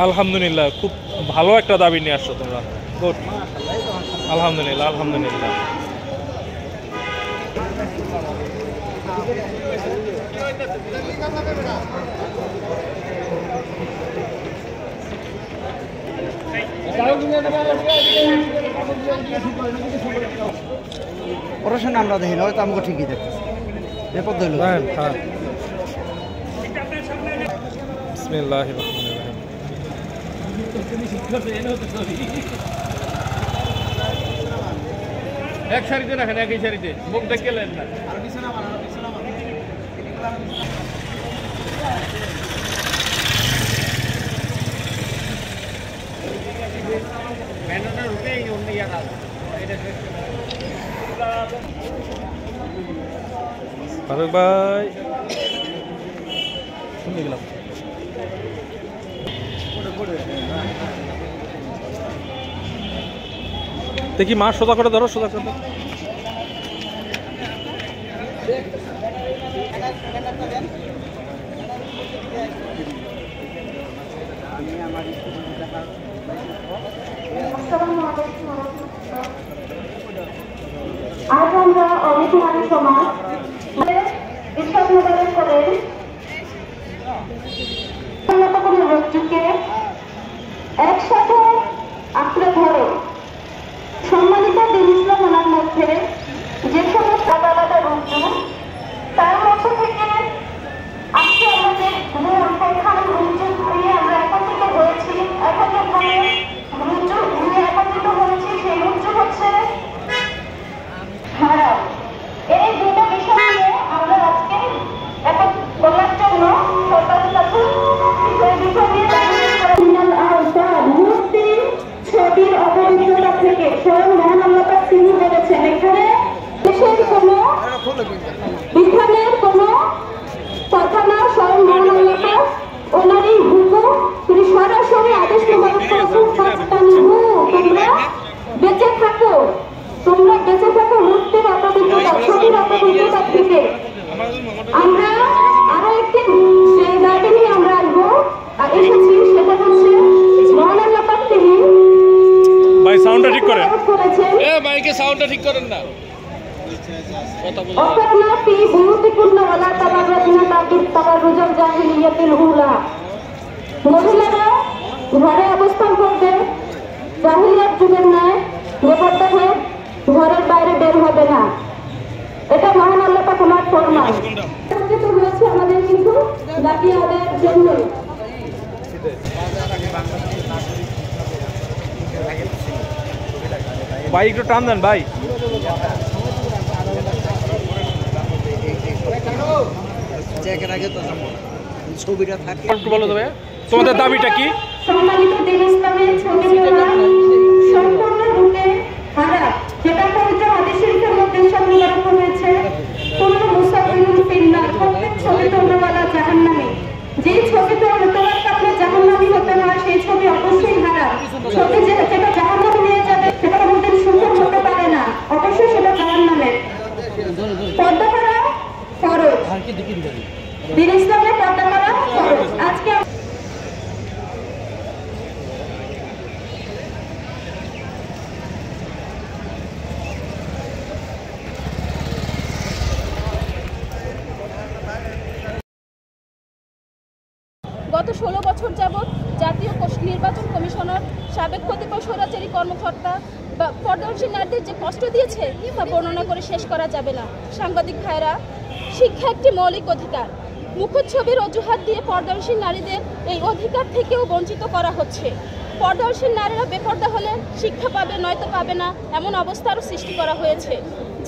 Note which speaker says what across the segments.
Speaker 1: আলহামদুলিল্লাহ, খুব ভালো একটা দাবি নিয়ে আসছো তোমরা। গুড, আলহামদুলিল্লাহ আলহামদুলিল্লাহ।
Speaker 2: পড়াশোনা আমরা দেখি না, হয়তো আমাকে ঠিকই দেখতেছি। বিপদ হইল।
Speaker 1: বিসমিল্লাহির রহমানির রহিম।
Speaker 3: এক সারিতে রাখেন, একই সারিতে, মুখ দেখে লেন না।
Speaker 1: ফারুক ভাই শুনে গেলাম। দেখি মা সোজা করে ধরো, সোজা করে ধরো।
Speaker 4: আজ আমরা অনেকখানি সমাজ বিশ্ববিদ্যালয় করে রোগটিকে একসাথে আঁকড়ে ধরে সম্মানিত দিন ইসলাম ওনার মধ্যে যে সমস্ত আলাদা রুজু, তার মধ্য থেকে আজকে আমাদের মূল প্রধান রুজু ঘুরিয়ে আমরা একত্রিত হয়েছি। একত্রিত হয়ে রুজু ঘুরিয়ে একত্রিত হয়েছি, সেই রুজু হচ্ছে হারাম। এই দুটো বিষয় নিয়ে আমরা আজকে বলার জন্য সরকারের কাছে সেই বিষয় নিয়ে মূর্তি ছবির অপবিত্রতা থেকে স্বয়ং মহান আল্লাহ পাক তিনি বলেছেন এখানে দেশের কোনো বিধানের কোনো কথা না, স্বয়ং মহান আল্লাহ পাক ওনারই হুকুম তিনি সরাসরি আদেশ প্রদান করেছেন, তোমরা বেঁচে থাকো, তোমরা বেঁচে থাকো মূর্তির অপবিত্রতা, ছবির অপবিত্রতা থেকে। আমরা আরো একটি সেই দাবি নিয়ে আমরা আসবো এসেছি, সেটা হচ্ছে মহান আল্লাহ পাক তিনি
Speaker 1: ভাই সাউন্ডটা ঠিক করেন,
Speaker 3: এ মাইকে সাউন্ডটা ঠিক করেন না, কথা বলুন।
Speaker 4: অকরনা ফি বুয়ুতিকুন্না ওয়ালা তাবাররাজনা তাবাররুজাল জাহিলিয়াতিল উলা, মহিলারা ঘরে অবস্থান করবে জাহিলিয়াত যুগের ন্যায় বেপরদা হয়ে ঘরের বাইরে বের হবে না। এটা মহান আল্লাহ পাক ওনার ফরমান। একত্রিত হয়েছে আমাদের কিছু দাবি আদায়ের জন্য।
Speaker 1: ভাই একটু টান দেন ভাই।
Speaker 2: ছবিটা থাকে
Speaker 1: একটু বলো তবে তোমাদের দাবিটা কি?
Speaker 4: সম্মানিত দিন ইসলামের ছবি তোলা সম্পূর্ণরূপে হারাম, যেটা পবিত্র হাদিস শরীফের মধ্যে সম্মিলিত হয়েছে। কুল্লু মুসাফিরুন ফিন্নার, প্রত্যেক ছবি তোলাওয়ালা জাহান্নামী। যেই ছবি তোলার কারণে জাহান্নামী হতে হয় সেই ছবি অবশ্যই হারাম। ছবি যেটা জাহান্নামে নিয়ে যাবে সেটা কোনোদিন সুন্দর হতে পারে না, অবশ্যই সেটা জাহান্নামের। পর্দা করা ফরজ, দিন ইসলামে পর্দা করা ফরজ। আজকে
Speaker 5: গত 16 বছর যাবৎ জাতীয় নির্বাচন কমিশনার সাবেক কতিপয় স্বৈরাচারী কর্মকর্তা বা পর্দাশীল নারীদের যে কষ্ট দিয়েছে তা বর্ণনা করে শেষ করা যাবে না। সাংবাদিক ভাইরা, শিক্ষা একটি মৌলিক অধিকার। মুখোশ ছবির অজুহাত দিয়ে পর্দাশীল নারীদের এই অধিকার থেকেও বঞ্চিত করা হচ্ছে। পর্দাশীল নারীরা বেপর্দা হলে শিক্ষা পাবে নয়তো পাবে না, এমন অবস্থারও সৃষ্টি করা হয়েছে।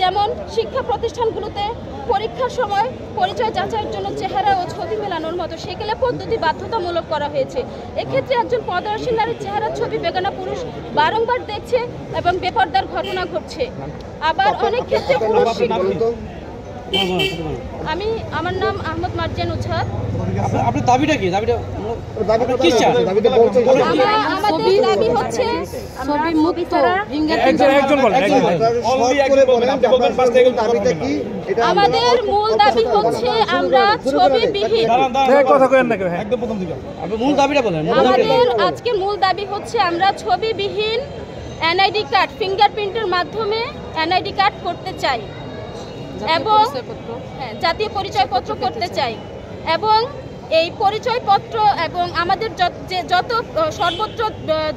Speaker 5: যেমন শিক্ষা প্রতিষ্ঠানগুলোতে পরীক্ষার সময় পরিচয় যাচাইয়ের জন্য চেহারা ও ছবি মেলানোর মতো সেকেলে পদ্ধতি বাধ্যতামূলক করা হয়েছে। এক্ষেত্রে একজন পর্দাশীল নারীর চেহারার ছবি বেগানা পুরুষ বারংবার দেখছে এবং বেপর্দার ঘটনা ঘটছে। আবার অনেক ক্ষেত্রে পুরুষ আমার নাম আহমদ মার্জান উছাদ।
Speaker 2: আপনার দাবিটা কি? দাবিটা কি চান?
Speaker 5: আমাদের দাবি হচ্ছে ছবি মুক্ত
Speaker 1: একজন বলেন, একজন বলেন। Only একজন বলবেন, আপনি বলবেন, পাঁচ থেকে
Speaker 2: দাবিটা কি? এটা
Speaker 5: আমাদের মূল দাবি হচ্ছে আমরা ছবিবিহীন
Speaker 1: কথা কয়েন না কেউ, হ্যাঁ একদম প্রথম দিকে।
Speaker 2: আপনি মূল দাবিটা বলেন।
Speaker 5: আমাদের আজকের মূল দাবি হচ্ছে আমরা ছবিবিহীন এনআইডি কার্ড ফিঙ্গারপ্রিন্টের মাধ্যমে এনআইডি কার্ড করতে চাই এবং জাতীয় পরিচয়পত্র করতে চাই এবং এই পরিচয়পত্র এবং আমাদের যত সর্বত্র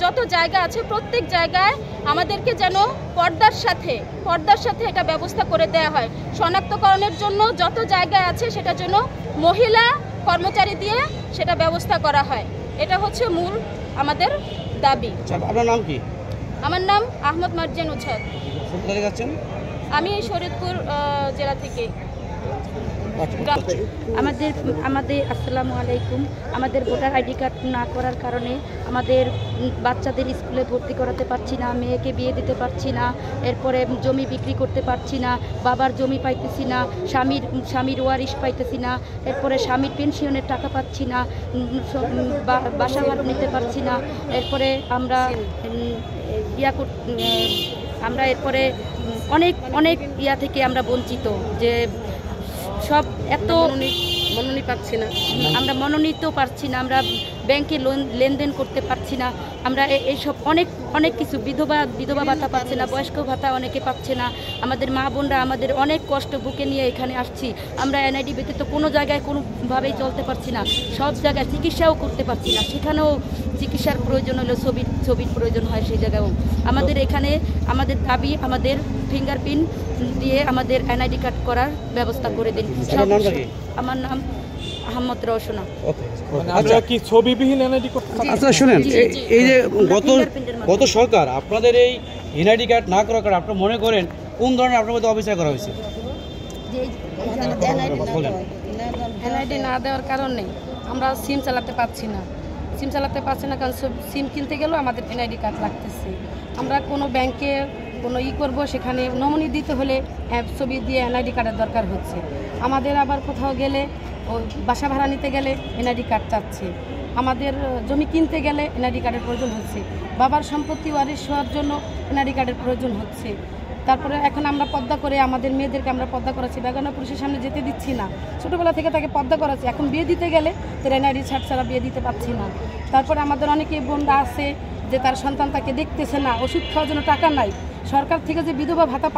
Speaker 5: যত জায়গা আছে প্রত্যেক জায়গায় আমাদেরকে যেন পর্দার সাথে এটা ব্যবস্থা করে দেওয়া হয়। শনাক্তকরণের জন্য যত জায়গায় আছে সেটা যেন মহিলা কর্মচারী দিয়ে সেটা ব্যবস্থা করা হয়। এটা হচ্ছে মূল আমাদের দাবি।
Speaker 2: আপনার নাম কি?
Speaker 5: আমার নাম আহমদ মার্জান উছাদ।
Speaker 2: কোথায় যাচ্ছেন?
Speaker 5: আমি শরীয়তপুর জেলা থেকে।
Speaker 6: আমাদের আসসালামু আলাইকুম। আমাদের ভোটার আইডি কার্ড না করার কারণে আমাদের বাচ্চাদের স্কুলে ভর্তি করাতে পারছি না, মেয়েকে বিয়ে দিতে পারছি না, এরপরে জমি বিক্রি করতে পারছি না, বাবার জমি পাইতেছি না, স্বামীর ওয়ারিশ পাইতেছি না, এরপরে স্বামীর পেনশনের টাকা পাচ্ছি না, বাসা ভাড়া নিতে পারছি না, এরপরে আমরা এরপরে অনেক থেকে আমরা বঞ্চিত, যে সব এত মনোনীত পাচ্ছি না, আমরা মনোনীত পারছি না, আমরা ব্যাংকে লেনদেন করতে পারছি না, আমরা এইসব অনেক কিছু বিধবা ভাতা পাচ্ছে না, বয়স্ক ভাতা অনেকে পাচ্ছে না। আমাদের মা বোনরা আমাদের অনেক কষ্ট বুকে নিয়ে এখানে আসছি। আমরা এনআইডি ব্যতীত কোনো জায়গায় কোনোভাবেই চলতে পারছি না, সব জায়গায় চিকিৎসাও করতে পারছি না, সেখানেও চিকিৎসার প্রয়োজন হলো ছবির প্রয়োজন হয় সেই জায়গায়ও। আমাদের এখানে আমাদের দাবি আমাদের ফিঙ্গারপ্রিন্ট দিয়ে আমাদের এনআইডি কার্ড করার ব্যবস্থা করে দিন। আমার নাম আহমদ রওশনা।
Speaker 1: আপনারা কি ছবিবিহীন এনআইডি করতে চান?
Speaker 2: আচ্ছা শুনেন, এই যে গত সরকার আপনাদের এই এনআইডি কার্ড না করার কারণে আপনারা মনে করেন কোন ধরনের আপনার মধ্যে অবিচার করা হয়েছে?
Speaker 7: এনআইডি না দেওয়ার কারণে আমরা সিম চালাতে পারছি না কারণ সিম কিনতে গেলেও আমাদের এনআইডি কার্ড লাগতেছে। আমরা কোনো ব্যাংকে কোনো করবো, সেখানে নমিনি দিতে হলে ছবি দিয়ে এনআইডি কার্ডের দরকার হচ্ছে। আমাদের আবার কোথাও গেলে বাসা ভাড়া নিতে গেলে এনআইডি কার্ড চাচ্ছে, আমাদের জমি কিনতে গেলে এনআইডি কার্ডের প্রয়োজন হচ্ছে, বাবার সম্পত্তি ওয়ারিশ হওয়ার জন্য এনআইডি কার্ডের প্রয়োজন হচ্ছে। তারপরে এখন আমরা পর্দা করে আমাদের মেয়েদেরকে আমরা পর্দা করাচ্ছি, বেগানা পুলিশের সামনে যেতে দিচ্ছি না, ছোটোবেলা থেকে তাকে পর্দা করাচ্ছি। এখন বিয়ে দিতে গেলে তার এনআইডি ছাড় ছাড়া বিয়ে দিতে পারছি না। তারপরে আমাদের অনেকে বোনরা আছে যে তার সন্তান তাকে দেখতেছে না, ওষুধ খাওয়ার জন্য টাকা নাই, সরকার থেকে যে বিধবা ভাতা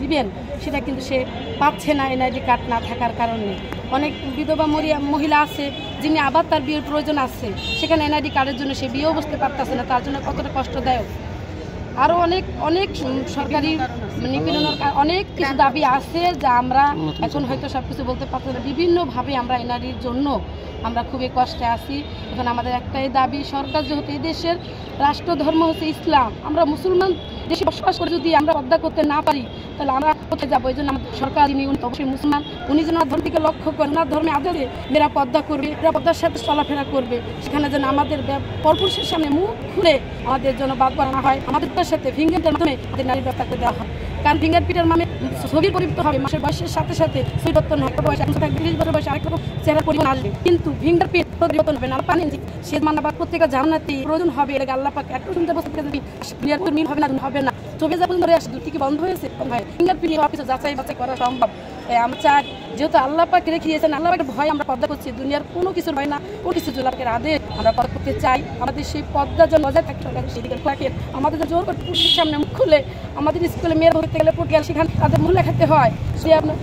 Speaker 7: দিবেন সেটা কিন্তু সে পাচ্ছে না এনআইডি কার্ড না থাকার কারণে। অনেক বিধবা মহিলা আছে যিনি আবার তার বিয়ের প্রয়োজন আছে, সেখানে এনআইডি কার্ডের জন্য সে বিয়েও বসতে পারতেছে না, তার জন্য কতটা কষ্টদায়ক। আরও অনেক সরকারি নিপীড়নের অনেক কিছু দাবি আছে যা আমরা এখন হয়তো সব কিছু বলতে পারছি না। বিভিন্নভাবে আমরা এনআইডির জন্য আমরা খুবই কষ্টে আছি। এখন আমাদের একটাই দাবি, সরকার যেহেতু এই দেশের রাষ্ট্র ধর্ম হচ্ছে ইসলাম, আমরা মুসলমান দেশে বসবাস করে যদি আমরা পর্দা করতে না পারি তাহলে আমরা কোথায় যাবো? এই জন্য আমাদের সরকার যিনি অবশ্যই মুসলমান, উনি যেন ধর্মকে লক্ষ্য করেন, ওনার ধর্মে আদরে মেয়েরা পর্দা করবে, এরা পর্দার সাথে চলাফেরা করবে, সেখানে যেন আমাদের পরপুরুষের সামনে মুখ খুলে আমাদের জন্য বাদ বাড়ানো হয়, আমাদের সাথে ফিঙ্গারপ্রিন্টের মাধ্যমে আমাদের নারী ব্যবস্থা দেওয়া হয়। কারণ ফিঙ্গারপ্রিন্টের মানে ছবি পরিবর্তন হবে, মাসের বয়সের সাথে সাথে পরিবর্তন হয়, বয়স 30 বছর বয়সে আরেক রকম চেহারা পরিবর্তন আসবে, কিন্তু ফিঙ্গারপ্রিন্ট পরিবর্তন হবে না। পানি সে মানবা প্রত্যেকটা জানাতে প্রয়োজন হবে, এটা আল্লাহ পাক একটু শুনতে বসে মিল হবে না, হবে না। ছবি যখন ধরে আসে দুটি কি বন্ধ হয়েছে, ফিঙ্গারপ্রিন্ট অফিসে যাচাই বাছাই করা সম্ভব। আমরা চাই যেহেতু আল্লাহ পাক রেখেছেন, আল্লাহ পাকের ভয় আমরা পর্দা করছি, দুনিয়ার কোনো কিছুর ভয় না, কোনো কিছু জোলাপের আদেশ আমরা পর্দা করতে চাই। আমাদের সেই পর্দা যেন বজায় থাকতে হবে, সেদিকে রাখেন। আমাদের জোর করে পুরুষের সামনে মুখ খুলে আমাদের স্কুলে মেয়ের ধরতে গেলে পড়তে গেলে সেখানে তাদের মূল্য খেতে হয়। সে আপনার